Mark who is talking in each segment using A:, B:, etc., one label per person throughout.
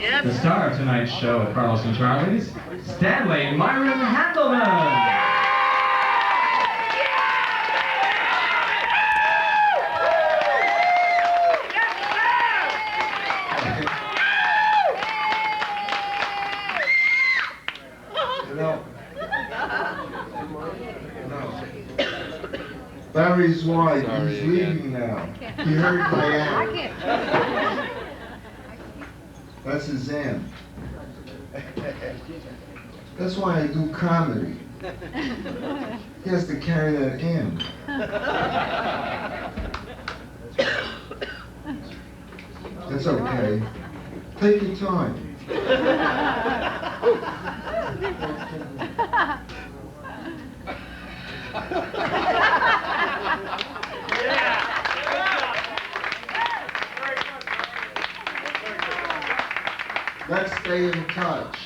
A: The star of tonight's show at Carlos and Charlie's, Stanley Myron Handelman.
B: Barry's wife, he's leaving now. He heard my aunt. That's his aunt. That's why I do comedy. He has to carry that in. That's okay. Take your time. Let's stay in touch.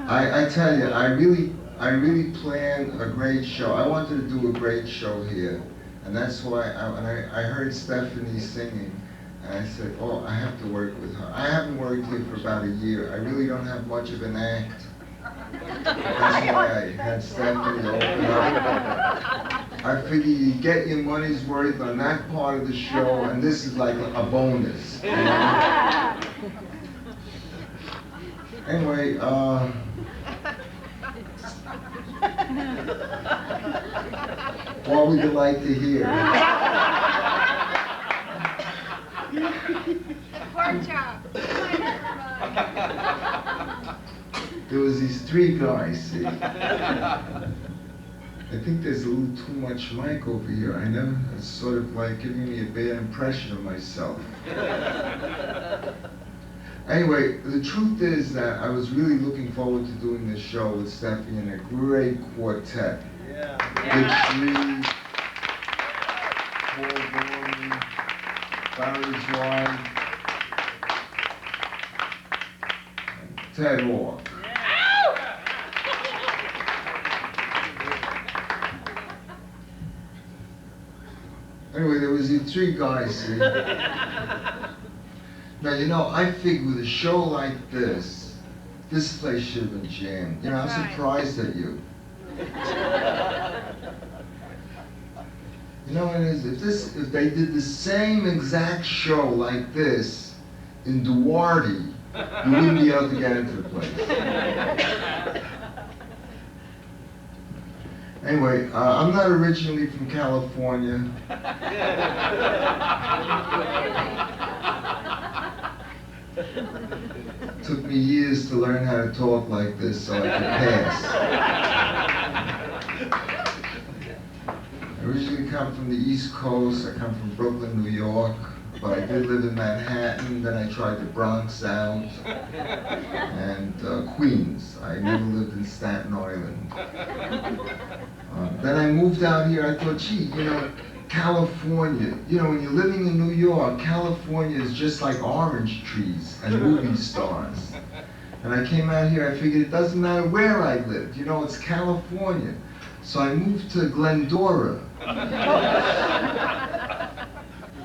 B: I tell you, I really planned a great show. I wanted to do a great show here, and that's why I heard Stephanie singing, and I said, oh, I have to work with her. I haven't worked here for about a year. I really don't have much of an act. That's why I had Stephanie open up. I figured you get your money's worth on that part of the show, and this is like a bonus. You know? Anyway, what would you like to hear?
C: Pork chop.
B: There was these three guys, see. I think there's a little too much mic over here. I know it's sort of like giving me a bad impression of myself. Anyway, the truth is that I was really looking forward to doing this show with Steffi and a great quartet. Rich Reed, Paul Gorman, Barry's wife, and Ted Orr. Anyway, there was these three guys, see? Now, you know, I figured with a show like this place should have been jammed. You know, I'm surprised at you. You know what it is? If they did the same exact show like this in Duarte, you wouldn't be able to get into the place. Anyway, I'm not originally from California. Took me years to learn how to talk like this so I could pass. I originally come from the East Coast. I come from Brooklyn, New York. But I did live in Manhattan, then I tried the Bronx out, and Queens. I never lived in Staten Island. Then I moved out here. I thought, gee, you know, California, you know, when you're living in New York, California is just like orange trees and movie stars. And I came out here, I figured it doesn't matter where I lived, you know, it's California. So I moved to Glendora.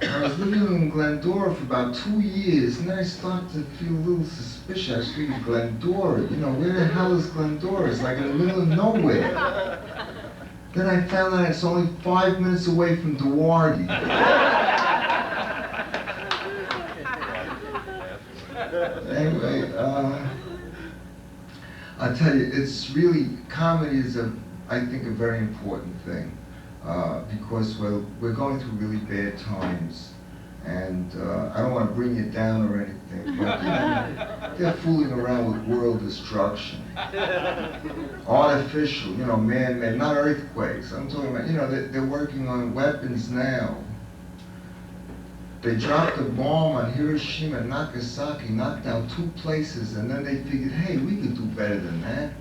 B: I was living in Glendora for about 2 years, and then I started to feel a little suspicious. I was thinking, Glendora, you know, where the hell is Glendora? It's like in the middle of nowhere. Then I found out it's only 5 minutes away from Duarte. Anyway, I'll tell you, it's really, comedy is I think a very important thing. Because we're going through really bad times, and I don't want to bring you down or anything, but you know, they're fooling around with world destruction. Artificial, you know, man-made, not earthquakes. I'm talking about, you know, they're working on weapons now. They dropped a bomb on Hiroshima and Nagasaki, knocked down 2 places, and then they figured, hey, we could do better than that.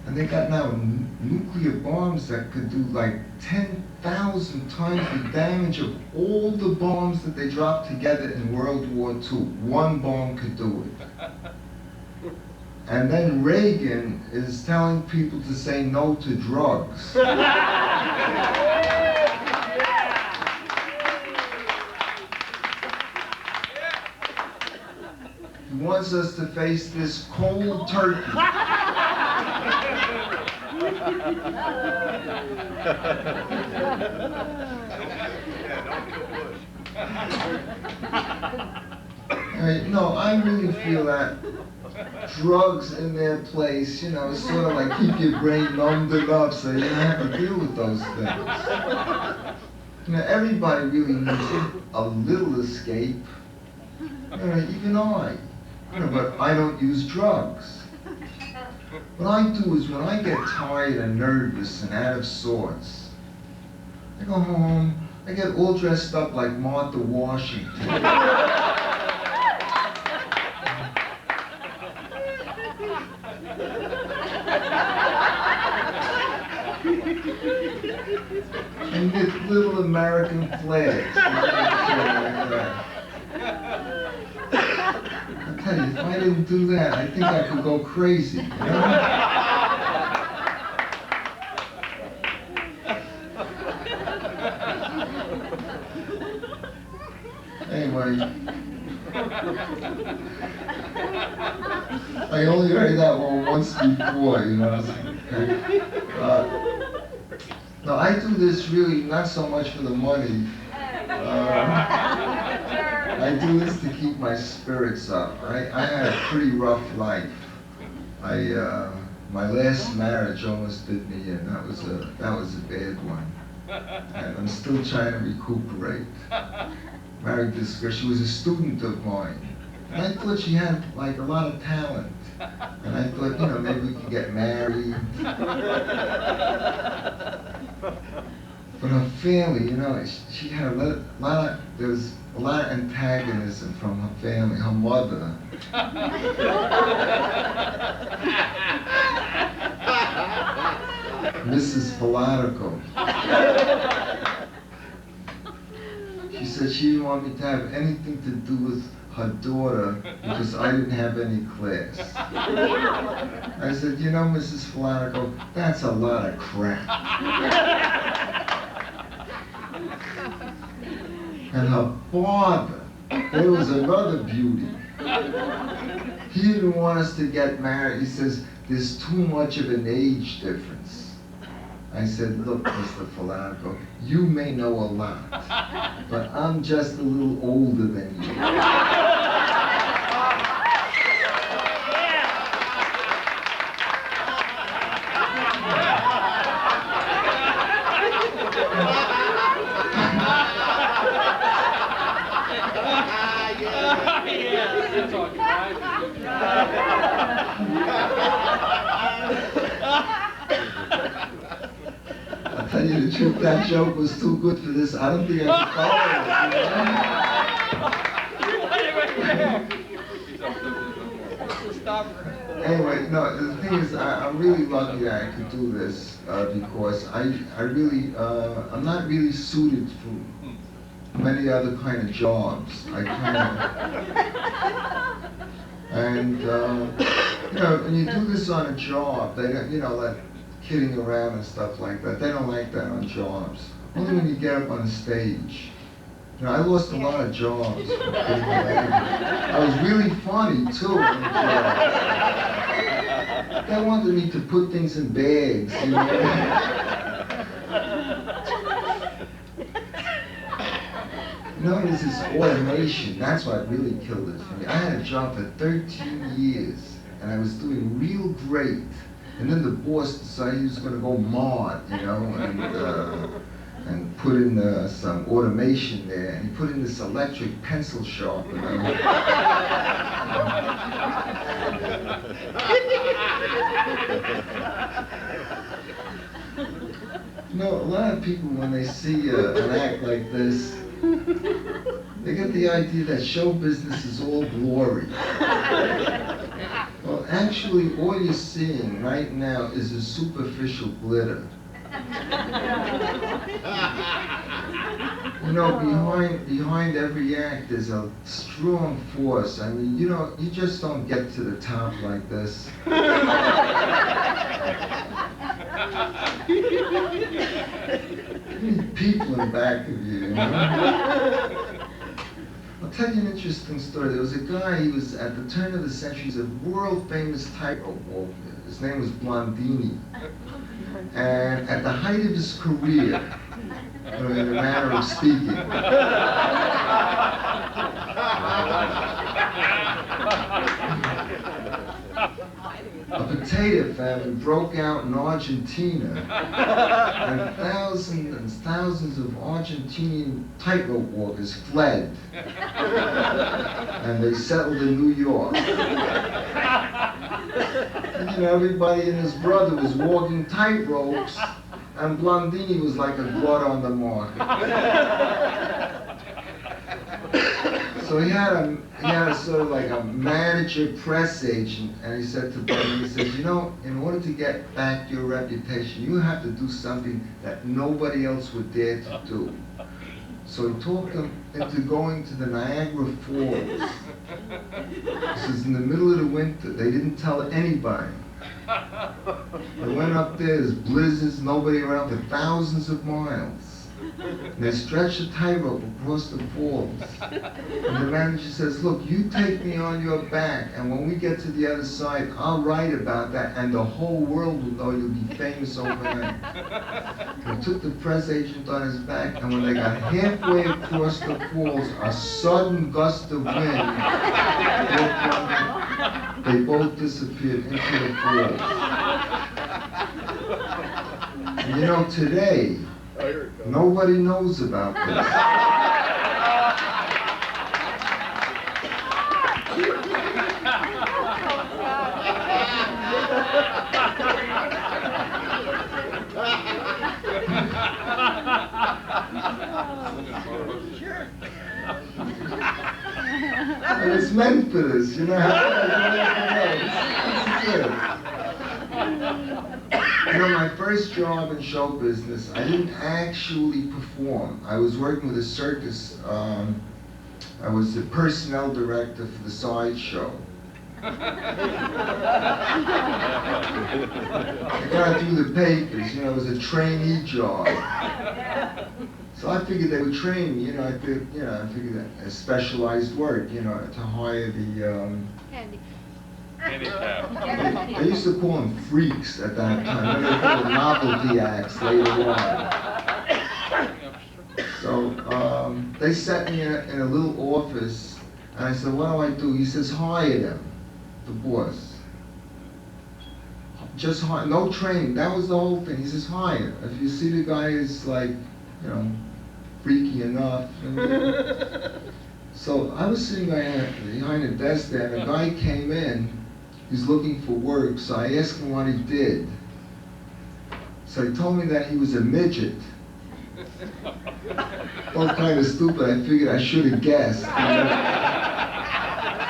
B: And they got now nuclear bombs that could do like 10,000 times the damage of all the bombs that they dropped together in World War II. One bomb could do it. And then Reagan is telling people to say no to drugs. He wants us to face this cold turkey. No, I really feel that drugs in their place, sort of like keep your brain numbed enough so you don't have to deal with those things. Everybody really needs a little escape. Even I. But I don't use drugs. What I do is when I get tired and nervous and out of sorts, I go home, I get all dressed up like Martha Washington. And get little American flags. I tell you, if I didn't do that, I think I could go crazy. Anyway, I only heard that one once before, No, I do this really not so much for the money. I do this to keep my spirits up. I had a pretty rough life. My last marriage almost did me in. That was a bad one. And I'm still trying to recuperate. Married this girl. She was a student of mine. And I thought she had like a lot of talent. And I thought, maybe we could get married. But her family, she had there was a lot of antagonism from her family. Her mother. Mrs. Filatico. She said she didn't want me to have anything to do with her daughter because I didn't have any class. I said, Mrs. Filatico, that's a lot of crap. And her father, there was another beauty. He didn't want us to get married. He says, there's too much of an age difference. I said, look, Mr. Filatico, you may know a lot, but I'm just a little older than you. I'll tell you the truth, that joke was too good for this. I don't think I could follow it. Anyway, no, the thing is, I'm really lucky that I could do this because I'm not really suited for many other kind of jobs. And when you do this on a job, they don't, like kidding around and stuff like that. They don't like that on jobs. Only when you get up on stage. I lost a lot of jobs. I was really funny too. They wanted me to put things in bags, It was this automation. That's what really killed it for me. I had a job for 13 years, and I was doing real great. And then the boss decided he was going to go mod, and put in some automation there. And he put in this electric pencil sharpener. A lot of people, when they see an act like this, they get the idea that show business is all glory. Well, actually, all you're seeing right now is a superficial glitter. You know, behind every act there's a strong force. I mean, you know, you just don't get to the top like this. You need people in back of you, you know? I'll tell you an interesting story. There was a guy, he was at the turn of the century, he's a world famous tightrope walker. His name was Blvd. And at the height of his career, in a manner of speaking, a potato famine broke out in Argentina, and thousands of Argentinian tightrope walkers fled, and they settled in New York. And, you know, everybody and his brother was walking tightropes, and Blvd was like a glut on the market. So he had a sort of like a manager, press agent, and he said to Blvd, he says, you know, in order to get back your reputation, you have to do something that nobody else would dare to do. So he talked him into going to the Niagara Falls. This is in the middle of the winter. They didn't tell anybody. They went up there, there's blizzards, nobody around for thousands of miles. And they stretched a tightrope across the falls. And the manager says, look, you take me on your back, and when we get to the other side, I'll write about that, and the whole world will know you'll be famous overnight. He took the press agent on his back, and when they got halfway across the falls, a sudden gust of wind, they both disappeared into the falls. And you know, today, nobody knows about this. And it's meant for this, you know. You know, my first job in show business, I didn't actually perform. I was working with a circus. I was the personnel director for the sideshow. I got through the papers, you know, it was a trainee job. So I figured they would train me, I figured that specialized work, to hire the
C: handicap.
B: They used to call them freaks at that time. Then they called them novelty acts later on. So they set me in a little office, and I said, what do I do? He says, hire them, the boss. Just hire, no training. That was the whole thing. He says, hire. If you see the guy is like, freaky enough. So I was sitting behind a desk there, and a guy came in. He's looking for work, so I asked him what he did. So he told me that he was a midget. All kind of stupid. I figured I should have guessed.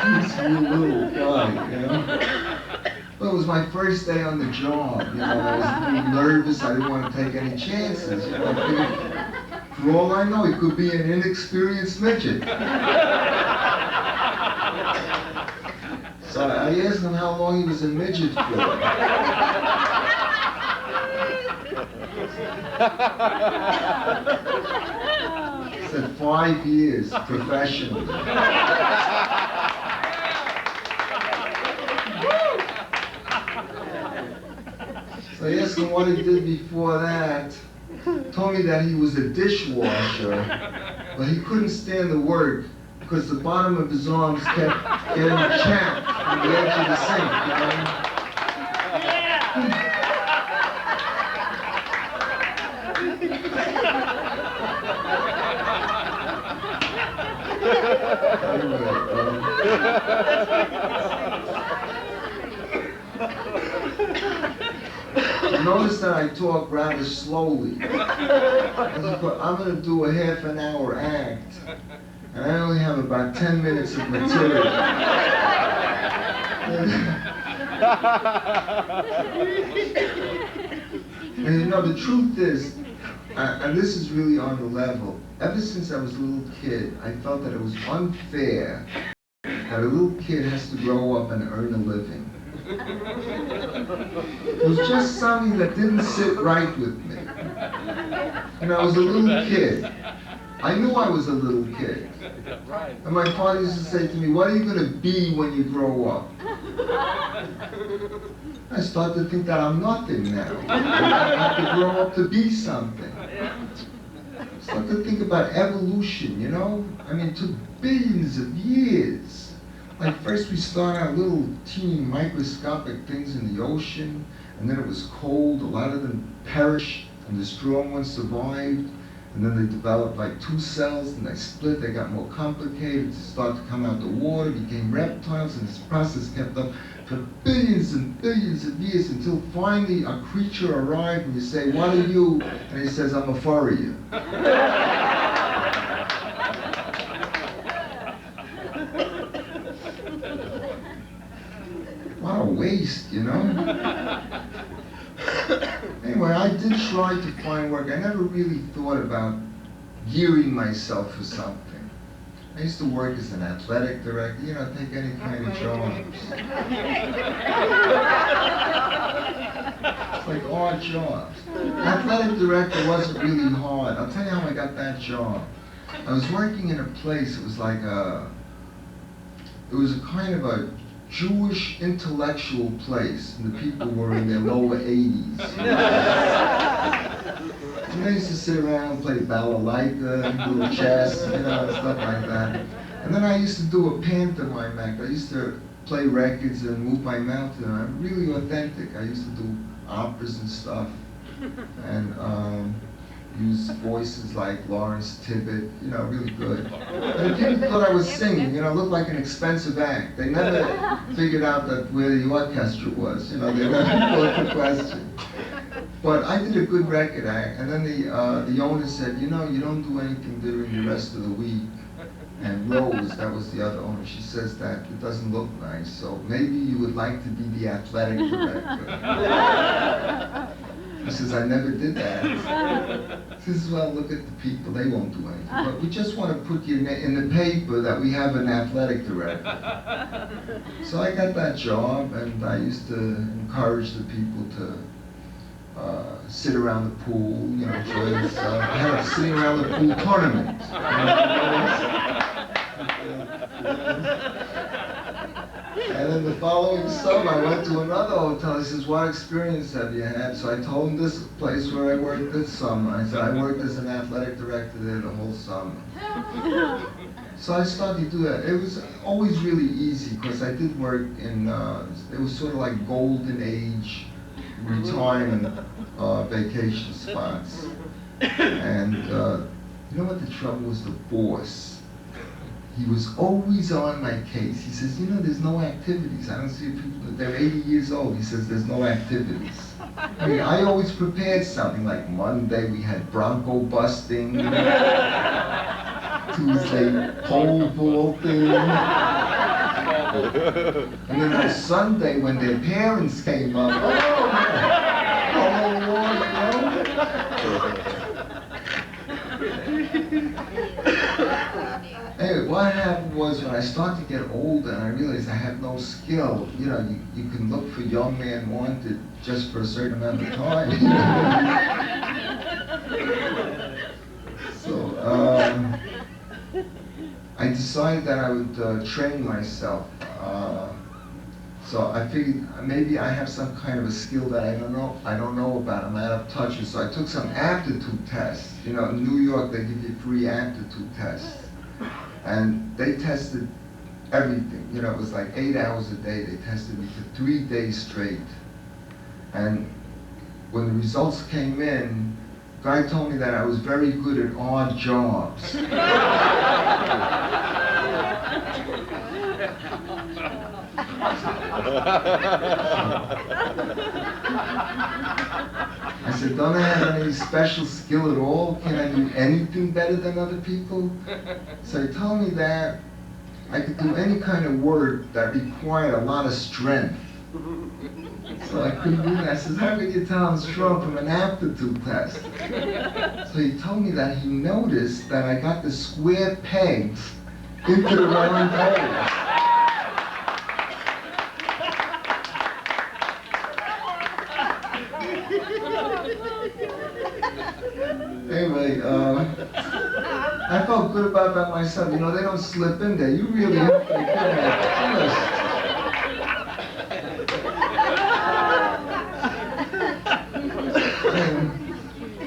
B: He's a little guy, Well, it was my first day on the job. I was a little nervous. I didn't want to take any chances. I figured, for all I know, he could be an inexperienced midget. So I asked him how long he was a midget for. He said 5 years, professionally. So I asked him what he did before that. Told me that he was a dishwasher, but he couldn't stand the work because the bottom of his arms kept getting chapped from the edge of the sink, Notice that I talk rather slowly. I'm going to do a half an hour act, and I only have about 10 minutes of material. And the truth is, and this is really on the level. Ever since I was a little kid, I felt that it was unfair that a little kid has to grow up and earn a living. It was just something that didn't sit right with me. And I was a little kid. I knew I was a little kid. And my father used to say to me, "What are you going to be when you grow up?" I started to think that I'm nothing now. I have to grow up to be something. I started to think about evolution, you know? I mean, it took billions of years. Like first we start out little teeny microscopic things in the ocean, and then it was cold, a lot of them perished, and the strong ones survived, and then they developed like 2 cells, and they split, they got more complicated, they started to come out the water, became reptiles, and this process kept up for billions and billions of years until finally a creature arrived and you say, "What are you?" And he says, "I'm a furrier." What a waste, you know? Anyway, I did try to find work. I never really thought about gearing myself for something. I used to work as an athletic director, you know, take any kind of jobs. It's like odd jobs. Athletic director wasn't really hard. I'll tell you how I got that job. I was working in a place, it was like a kind of a Jewish intellectual place, and the people were in their lower 80s. And they used to sit around and play balalaika and do chess, you know, stuff like that. And then I used to do a pantomime act. I used to play records and move my mouth, and I'm really authentic. I used to do operas and stuff, and use voices like Lawrence Tibbett, you know, really good. And people thought I was singing, you know, looked like an expensive act. They never figured out that where the orchestra was, you know, they never thought the question. But I did a good record act, and then the owner said, "You know, you don't do anything during the rest of the week." And Rose, that was the other owner, she says that it doesn't look nice, so maybe you would like to be the athletic director. He says, "I never did that." He says, "Well, look at the people, they won't do anything. But we just want to put you in the paper that we have an athletic director." So I got that job, and I used to encourage the people to sit around the pool, you know, enjoy themselves. I had a sitting around the pool tournament. And then the following summer, I went to another hotel. He says, "What experience have you had?" So I told him this place where I worked this summer. I said, "I worked as an athletic director there the whole summer." So I started to do that. It was always really easy because I did work in, it was sort of like golden age retirement vacation spots. And you know what the trouble was? The boss. He was always on my case. He says, "You know, there's no activities. I don't see people, they're 80 years old." He says, "There's no activities." I mean, I always prepared something, like Monday we had bronco busting, Tuesday pole vaulting, and then on Sunday when their parents came up, Anyway, what happened was when I started to get older and I realized I had no skill, you know, you can look for young man wanted just for a certain amount of time. So I decided that I would train myself. So I figured maybe I have some kind of a skill that I don't know about. I'm out of touch with. So I took some aptitude tests. You know, in New York they give you free aptitude tests. And they tested everything. You know, it was like 8 hours a day. They tested me for 3 days straight. And when the results came in, the guy told me that I was very good at odd jobs. I said, "Don't I have any special skill at all? Can I do anything better than other people?" So he told me that I could do any kind of work that required a lot of strength. So I couldn't do that. I said, how could you tell I'm strong from an aptitude test? So he told me that he noticed that I got the square pegs into the round hole. Anyway, I felt good about that myself. You know, they don't slip in there. You really have to get that.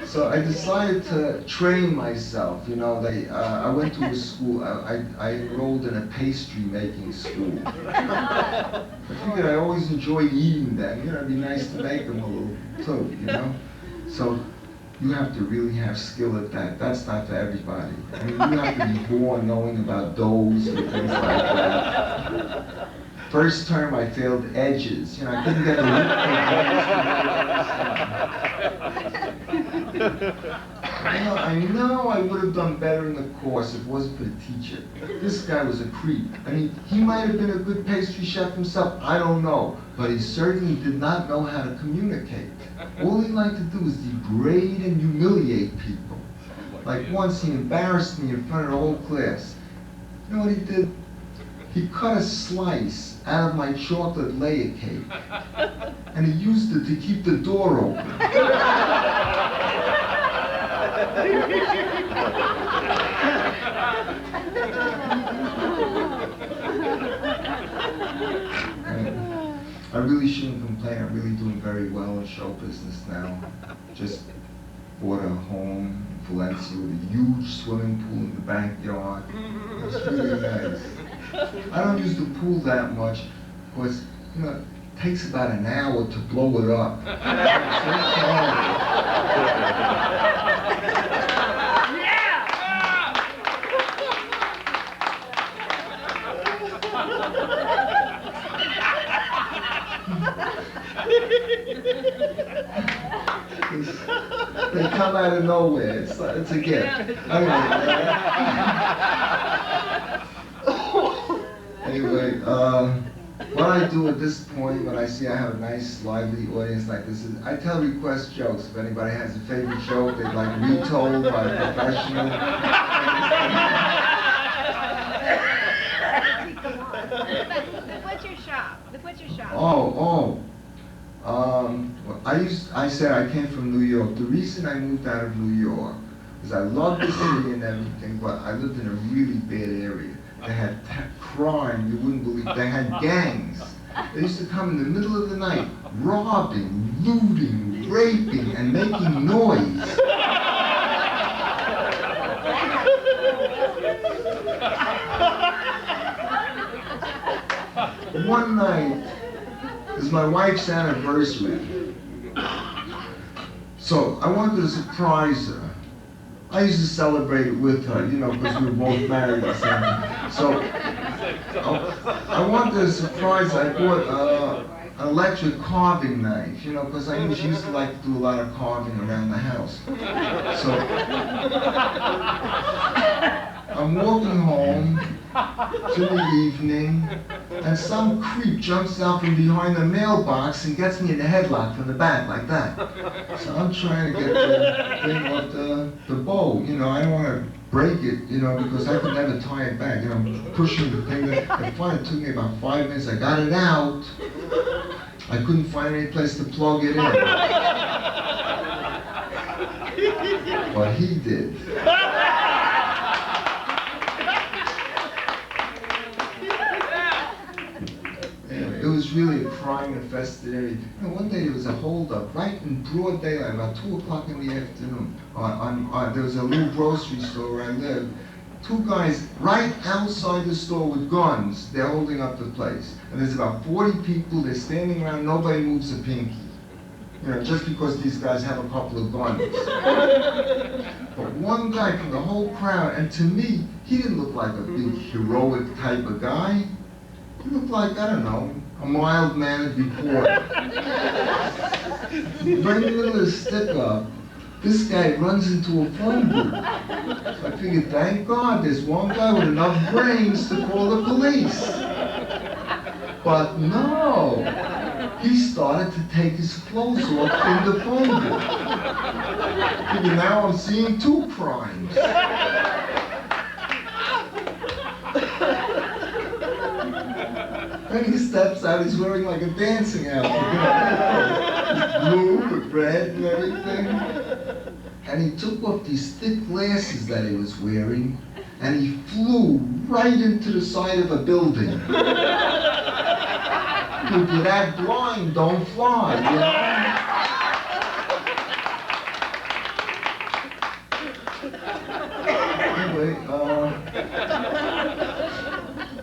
B: So I decided to train myself. You know, I went to a school. I enrolled in a pastry making school. I figured I always enjoyed eating them. You know, it'd be nice to make them a little too. You know, so. You have to really have skill at that. That's not for everybody. I mean, you have to be born knowing about doughs and things like that. First term, I failed edges. You know, I couldn't get I know I would have done better in the course if it wasn't for the teacher. This guy was a creep. I mean, he might have been a good pastry chef himself. I don't know. But he certainly did not know how to communicate. All he liked to do was degrade and humiliate people. Like once he embarrassed me in front of the whole class. You know what he did? He cut a slice out of my chocolate layer cake, and he used it to keep the door open. I really shouldn't complain. I'm really doing very well in show business now. Just bought a home in Valencia with a huge swimming pool in the backyard. It's really nice. I don't use the pool that much because, you know, it takes about an hour to blow it up. They come out of nowhere. It's a gift. Anyway, what I do at this point when I see I have a nice, lively audience like this is I tell request jokes. If anybody has a favorite joke they'd like retold by a professional.
C: The butcher shop.
B: I said I came from New York. The reason I moved out of New York is I love the city and everything, but I lived in a really bad area. They had crime, you wouldn't believe. They had gangs. They used to come in the middle of the night, robbing, looting, raping, and making noise. One night, it was my wife's anniversary. So I wanted to surprise her. I used to celebrate it with her, you know, because we were both married or something. So I wanted to surprise her. I bought an electric carving knife, you know, because I knew she used to like to do a lot of carving around the house. So I'm walking home to the evening, and some creep jumps out from behind the mailbox and gets me in the headlock from the back like that. So I'm trying to get the thing off the bow. You know, I don't want to break it, you know, because I could never tie it back. You know, I'm pushing the thing. And finally, it took me about 5 minutes. I got it out. I couldn't find any place to plug it in. But he did. It was really a crime-infested area. You know, one day there was a holdup right in broad daylight, about 2 o'clock in the afternoon. There was a little grocery store where I lived. 2 guys right outside the store with guns. They're holding up the place. And there's about 40 people. They're standing around. Nobody moves a pinky. You know, just because these guys have a couple of guns. But one guy from the whole crowd, and to me, he didn't look like a big heroic type of guy. He looked like, I don't know, a mild-mannered reporter. Right in the middle of the stick-up, this guy runs into a phone booth. So I figured, thank God, there's one guy with enough brains to call the police. But no, he started to take his clothes off in the phone book. Thinking, now I'm seeing two crimes. Then he steps out, he's wearing like a dancing outfit. Blue with red and everything. And he took off these thick glasses that he was wearing, and he flew right into the side of a building. If you're that blind, don't fly, you know? Anyway,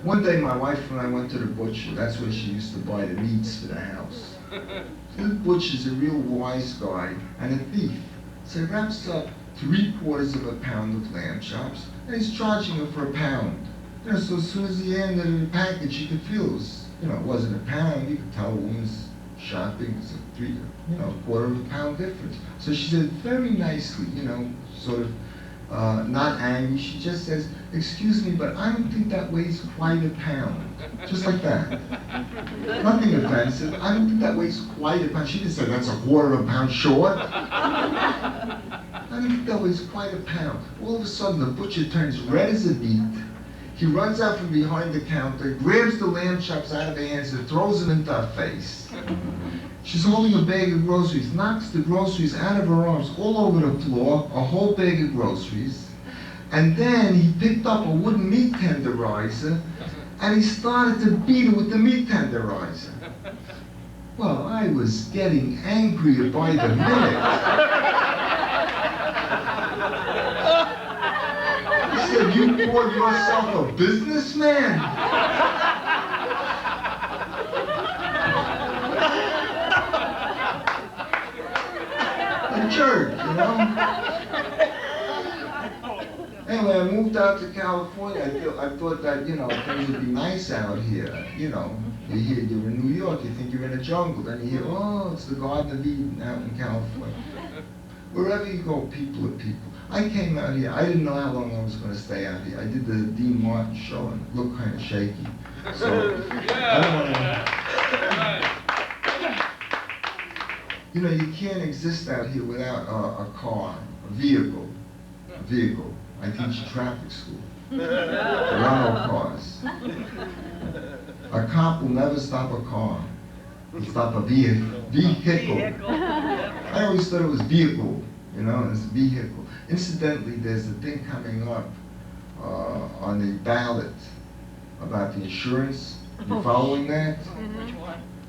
B: one day my wife and I went to the butcher. That's where she used to buy the meats for the house. The butcher's a real wise guy and a thief. So he wraps up 3/4 of a pound of lamb chops, and he's charging her for a pound. You know, so as soon as he handed her the package, you could feel it was, you know, it wasn't a pound. You could tell a woman's shopping. It's a 1/4 of a pound difference. So she said very nicely, you know, sort of not angry. She just says, "Excuse me, but I don't think that weighs quite a pound." Just like that. Nothing offensive. "I don't think that weighs quite a pound." She didn't say, "That's 1/4 of a pound short." I don't think that weighs quite a pound. All of a sudden, the butcher turns red as a beet. He runs out from behind the counter, grabs the lamb chops out of her hands and throws them into her face. She's holding a bag of groceries, knocks the groceries out of her arms all over the floor, a whole bag of groceries. And then he picked up a wooden meat tenderizer and he started to beat her with the meat tenderizer. Well, I was getting angrier by the minute. He said, "You call yourself a businessman?" A jerk, you know? Anyway, I moved out to California. I thought that, you know, things would be nice out here. You know, you're in New York, you think you're in a jungle. Then you hear, oh, it's the Garden of Eden out in California. Wherever you go, people are people. I came out here, I didn't know how long I was going to stay out here. I did the Dean Martin show and it looked kind of shaky. So, I don't want to... You know, you can't exist out here without a car, a vehicle. I teach traffic school. There are no cars. A cop will never stop a car. He'll stop a vehicle. I always thought it was vehicle, you know, it's a vehicle. Incidentally, there's a thing coming up on the ballot about the insurance. You following that?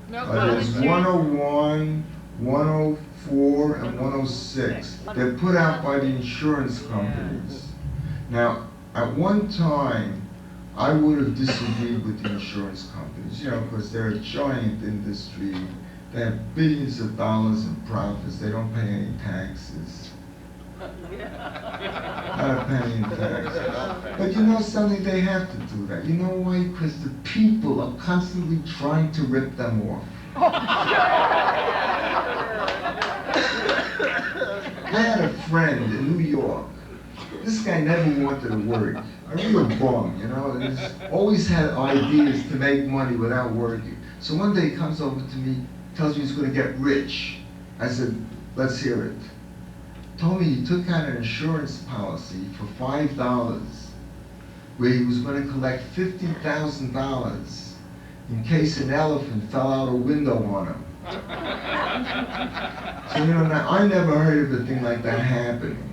B: There's 101, 104, and 106. They're put out by the insurance companies. Now, at one time, I would have disagreed with the insurance companies, you know, because they're a giant industry. They have billions of dollars in profits. They don't pay any taxes. Not a penny in taxes. But you know something? They have to do that. You know why? Because the people are constantly trying to rip them off. I had a friend in New York. This guy never wanted to work. A real bum, you know. He's always had ideas to make money without working. So one day he comes over to me, tells me he's going to get rich. I said, let's hear it. Told me he took out an insurance policy for $5 where he was going to collect $50,000 in case an elephant fell out a window on him. So, you know, now, I never heard of a thing like that happening.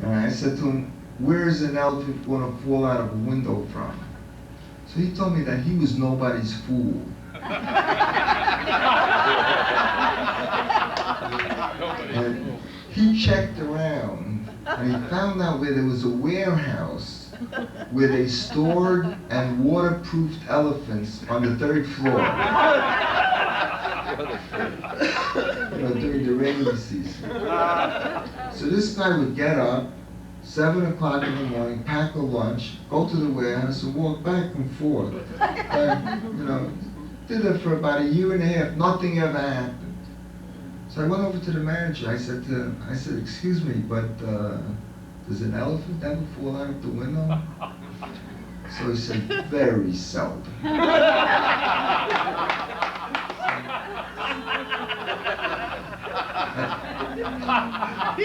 B: And I said to him, where is an elephant going to fall out of a window from? So he told me that he was nobody's fool. And he checked around and he found out where there was a warehouse where they stored and waterproofed elephants on the 3rd floor. You know, during the rainy season. So this guy would get up, 7 o'clock in the morning, pack a lunch, go to the warehouse and walk back and forth. You know, did it for about 1.5 years, nothing ever happened. So I went over to the manager, I said, excuse me, but does an elephant ever fall out of the window? So he said, very seldom.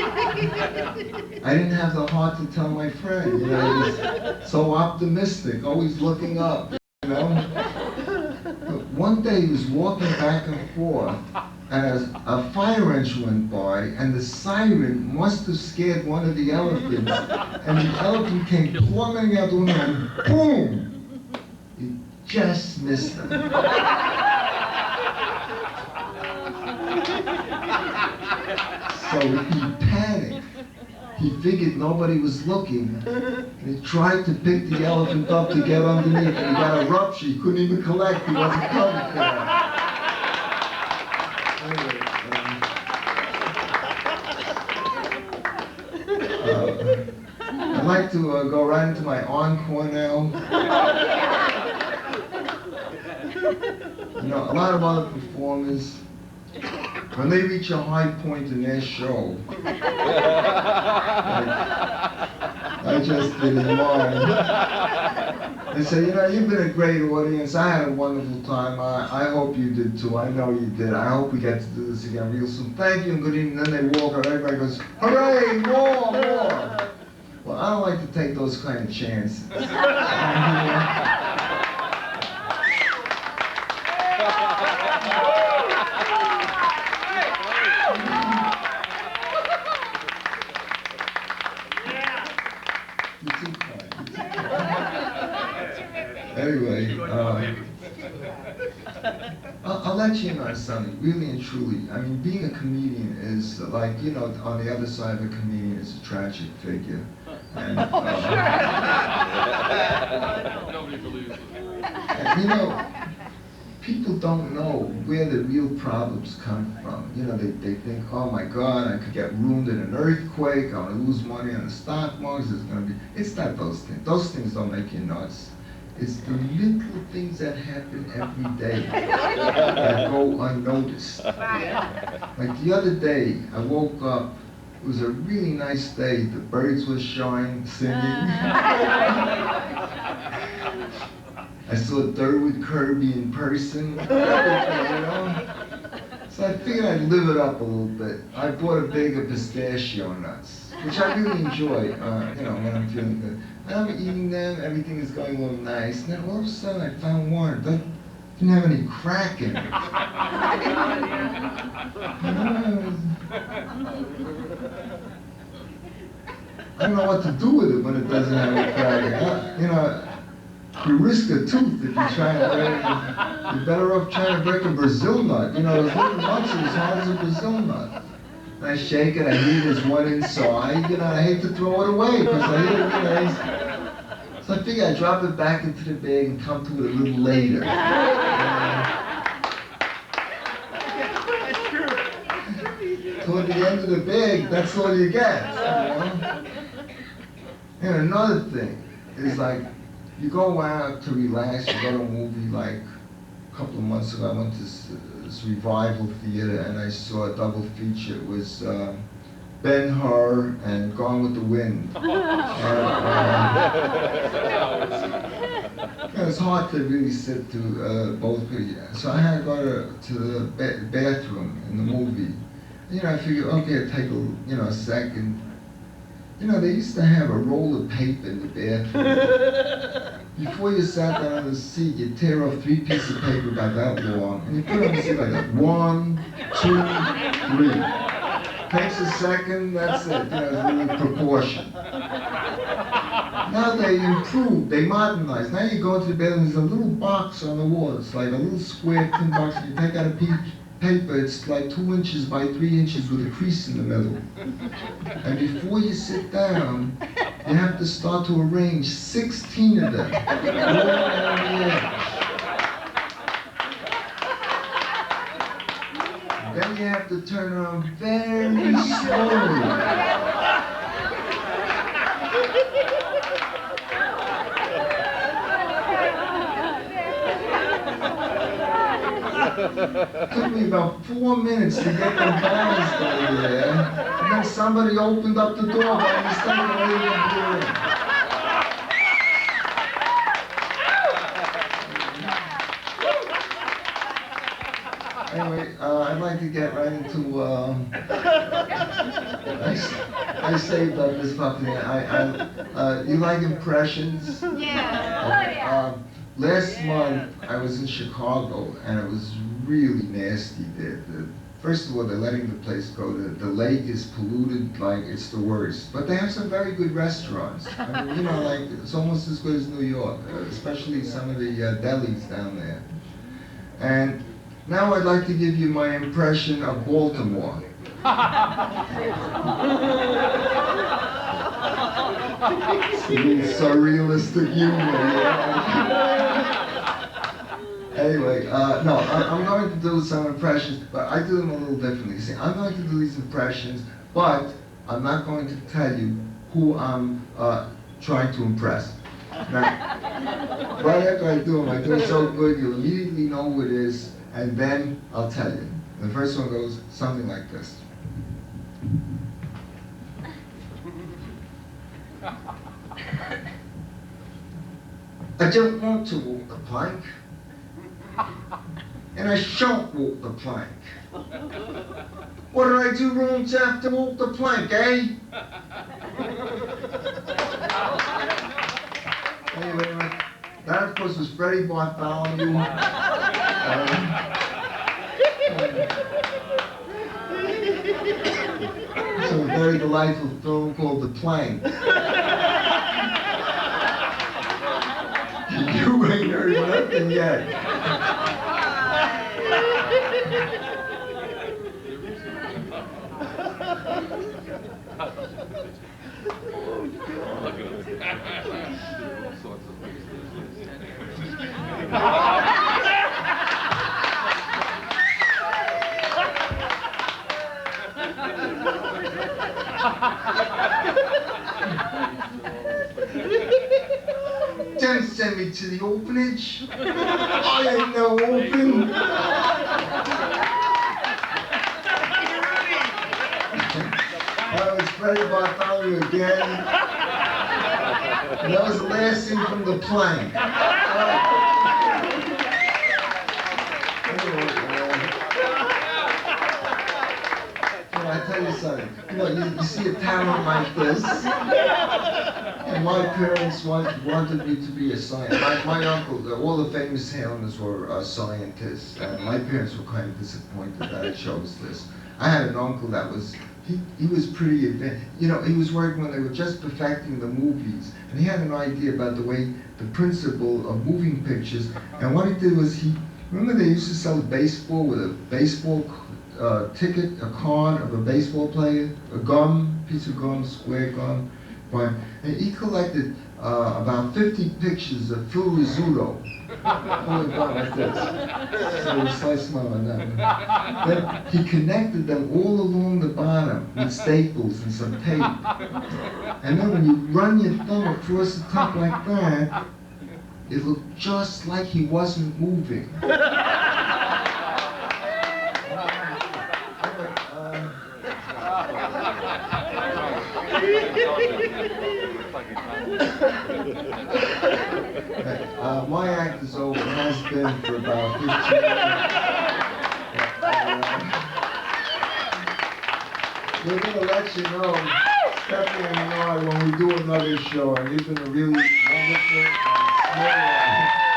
B: I didn't have the heart to tell my friend, you know, I was so optimistic, always looking up, you know. But one day he was walking back and forth, and a fire engine went by, and the siren must have scared one of the elephants, and the elephant came plummeting out the window, and boom! He just missed him. So he panicked. He figured nobody was looking, and he tried to pick the elephant up to get underneath, and he got a rupture. He couldn't even collect. He wasn't covered for that. Anyway, I'd like to go right into my encore now. You know, a lot of other performers, when they reach a high point in their show, like I just did in mine, they say, you know, you've been a great audience. I had a wonderful time. I hope you did too. I know you did. I hope we get to do this again real soon. Thank you and good evening. Then they walk out. Everybody goes, hooray, more, more. Well, I don't like to take those kind of chances. Anyway, I'll let you know something, really and truly. I mean, being a comedian is like, you know, on the other side of a comedian is a tragic figure. And, and, you know, people don't know where the real problems come from. You know, they think, oh my God, I could get ruined in an earthquake, I'm gonna lose money on the stock market, it's not those things. Those things don't make you nuts. It's the little things that happen every day that go unnoticed. Like the other day, I woke up, it was a really nice day, the birds were singing. I saw Durwood Kirby in person, you know? So I figured I'd live it up a little bit. I bought a bag of pistachio nuts, which I really enjoy, you know, when I'm feeling good. And I'm eating them, everything is going a little nice, and then all of a sudden I found one that didn't have any crack in it. I don't know what to do with it when it doesn't have any crack in it. You know, you risk a tooth if you try to break it. You're better off trying to break a Brazil nut. You know, those little nuts are as hard as a Brazil nut. And I shake it, I hear there's one inside, you know, and I hate to throw it away because I hear it, you know. So I figure I'd drop it back into the bag and come to it a little later. Toward the end of the bag, that's all you get. You know? And another thing is like, you go out to relax, you go to a movie. Like a couple of months ago, I went to this Revival Theater and I saw a double feature. It was Ben-Hur and Gone with the Wind. And, it was hard to really sit through both of you. So I had to go to the bathroom in the movie. You know, I figured, okay, I'll take a second. You know, they used to have a roll of paper in the bathroom. Before you sat down on the seat, you tear off 3 pieces of paper about that long, and you put it on the seat like that. 1, 2, 3. Takes a second, that's it. You know, it's really proportion. Now they improved, they modernized. Now you go into the bathroom, there's a little box on the wall. It's like a little square tin box, and you take out a piece of paper, it's like 2 inches by 3 inches with a crease in the middle. And before you sit down, you have to start to arrange 16 of them. All around the edge. Then you have to turn around very slowly. It took me about 4 minutes to get them balanced over there, and then somebody opened up the door by mistake and they didn't do it. Anyway, I'd like to get right into I saved up this puppy. You like impressions?
C: Yeah.
B: Last month I was in Chicago and it was really nasty there. First of all, they're letting the place go. The lake is polluted like it's the worst. But they have some very good restaurants. I mean, you know, like it's almost as good as New York, especially some of the delis down there. And now I'd like to give you my impression of Baltimore. It's surrealistic humor. Anyway, no, I'm going to do some impressions, but I do them a little differently. See, I'm going to do these impressions, but I'm not going to tell you who I'm trying to impress. Now, right after I do them, I do them so good, you'll immediately know who it is, and then I'll tell you. The first one goes something like this. I don't want to walk the plank, and I shan't walk the plank. What did I do wrong to have to walk the plank, eh? Anyway, that of course was Freddie Bartholomew. It's a very delightful film called The Plank. You ain't heard nothing yet. Don't send me to the orphanage. I ain't no orphan. That was Freddie Bartholomew again. And that was the last scene from The Plank. I tell you something. You know, you see a talent like this. And my parents wanted me to be a scientist. My uncle, all the famous Handelmans were scientists, and my parents were kind of disappointed that I chose this. I had an uncle that was, he was pretty advanced. You know, he was working when they were just perfecting the movies, and he had an idea about the way, the principle of moving pictures, and what he did was remember they used to sell baseball with a baseball ticket, a card of a baseball player, a gum, piece of gum, square gum. And he collected about 50 pictures of Phil Rizzuto. Like this. So he sliced them on that. Then he connected them all along the bottom with staples and some tape. And then when you run your thumb across the top like that, it looked just like he wasn't moving. My act is over. It has been for about 15 minutes. We're going to let you know, Stephanie and I, when we do another show, and you've been a really wonderful and small